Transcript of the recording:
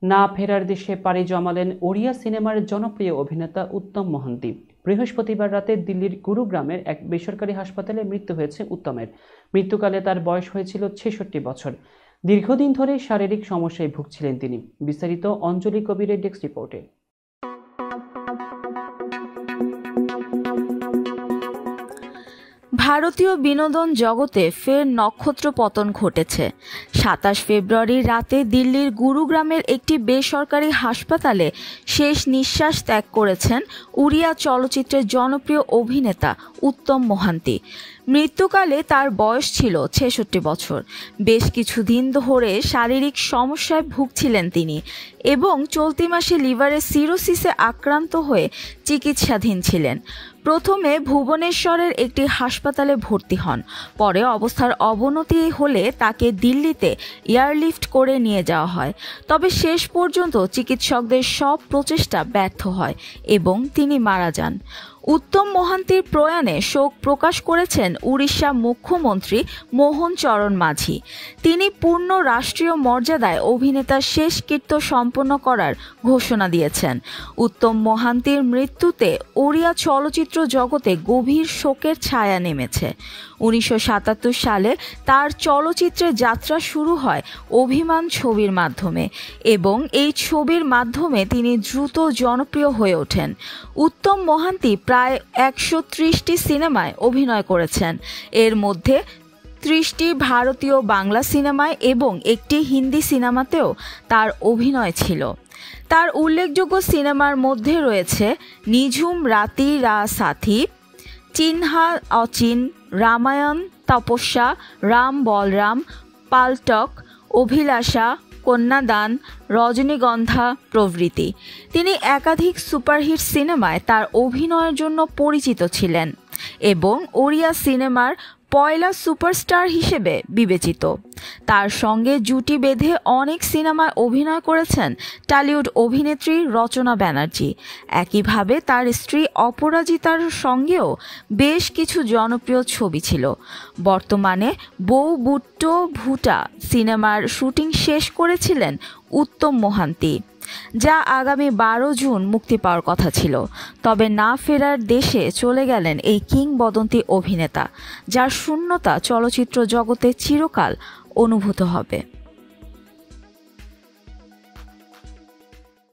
না ফেরার দেশে পাড়ি জমালেন ওড়িয়া সিনেমার জনপ্রিয় অভিনেতা উত্তম মোহান্তি। বৃহস্পতিবার রাতে দিল্লির গুরুগ্রামের এক বেসরকারি হাসপাতালে মৃত্যু হয়েছে উত্তমের। মৃত্যুকালে তার বয়স হয়েছিল ৬৬ বছর। দীর্ঘদিন ধরে শারীরিক সমস্যায় ভুগছিলেন তিনি। বিস্তারিত অঞ্জলি কবিরের ডেস্ক রিপোর্টে। ভারতীয় বিনোদন জগতে ফের নক্ষত্র পতন ঘটেছে। ২৭ ফেব্রুয়ারি রাতে দিল্লির গুরুগ্রামের একটি বেসরকারি হাসপাতালে শেষ নিঃশ্বাস ত্যাগ করেছেন উড়িয়া চলচ্চিত্রের জনপ্রিয় অভিনেতা উত্তম মোহান্তি। মৃত্যুকালে তার বয়স ছিল ৬৬ বছর। বেশ কিছুদিন ধরে শারীরিক সমস্যায় ভুগছিলেন তিনি এবং চলতি মাসে লিভারের সিরোসিসে আক্রান্ত হয়ে চিকিৎসাধীন ছিলেন। প্রথমে ভুবনেশ্বরের একটি হাসপাতালে ভর্তি হন, পরে অবস্থার অবনতি হলে তাকে দিল্লিতে এয়ারলিফট করে নিয়ে যাওয়া হয়। তবে শেষ পর্যন্ত চিকিৎসকদের সব প্রচেষ্টা ব্যর্থ হয় এবং তিনি মারা যান। উত্তম মোহান্তির প্রয়াণে শোক প্রকাশ করেছেন উড়িষ্যা মুখ্যমন্ত্রী মোহন চরণ মাঝি। তিনি পূর্ণ রাষ্ট্রীয় মর্যাদায় অভিনেতার শেষকৃত্য সম্পন্ন করার ঘোষণা দিয়েছেন। উত্তম মোহান্তির মৃত্যুতে ওড়িয়া চলচ্চিত্র জগতে গভীর শোকের ছায়া নেমেছে। ১৯৭৭ সালে তার চলচ্চিত্রের যাত্রা শুরু হয় অভিমান ছবির মাধ্যমে এবং এই ছবির মাধ্যমে তিনি দ্রুত জনপ্রিয় হয়ে ওঠেন। উত্তম মোহান্তি প্রায় ১৩০টি সিনেমায় অভিনয় করেছেন। এর মধ্যে ৩০টি ভারতীয় বাংলা সিনেমায় এবং একটি হিন্দি সিনেমাতেও তার অভিনয় ছিল। তার উল্লেখযোগ্য সিনেমার মধ্যে রয়েছে নিঝুম রাতি রা সাথী, চিহ্না অচিন, রামায়ণ, তপস্যা, রাম বলরাম, পালটক, অভিলাষা, কন্যাদান, রজনীগন্ধা প্রভৃতি। তিনি একাধিক সুপারহিট সিনেমায় তার অভিনয়ের জন্য পরিচিত ছিলেন এবং ওড়িয়া সিনেমার পয়লা সুপারস্টার হিসেবে বিবেচিত। তার সঙ্গে জুটি বেঁধে অনেক সিনেমায় অভিনয় করেছেন টলিউড অভিনেত্রী রচনা ব্যানার্জি। একইভাবে তার স্ত্রী অপরাজিতার সঙ্গেও বেশ কিছু জনপ্রিয় ছবি ছিল। বর্তমানে বউ বুট্টো ভুটা সিনেমার শুটিং শেষ করেছিলেন উত্তম মোহান্তি, যা আগামী ১২ জুন মুক্তি পাওয়ার কথা ছিল। তবে না ফেরার দেশে চলে গেলেন এই কিংবদন্তি অভিনেতা, যার শূন্যতা চলচ্চিত্র জগতে চিরকাল অনুভূত হবে।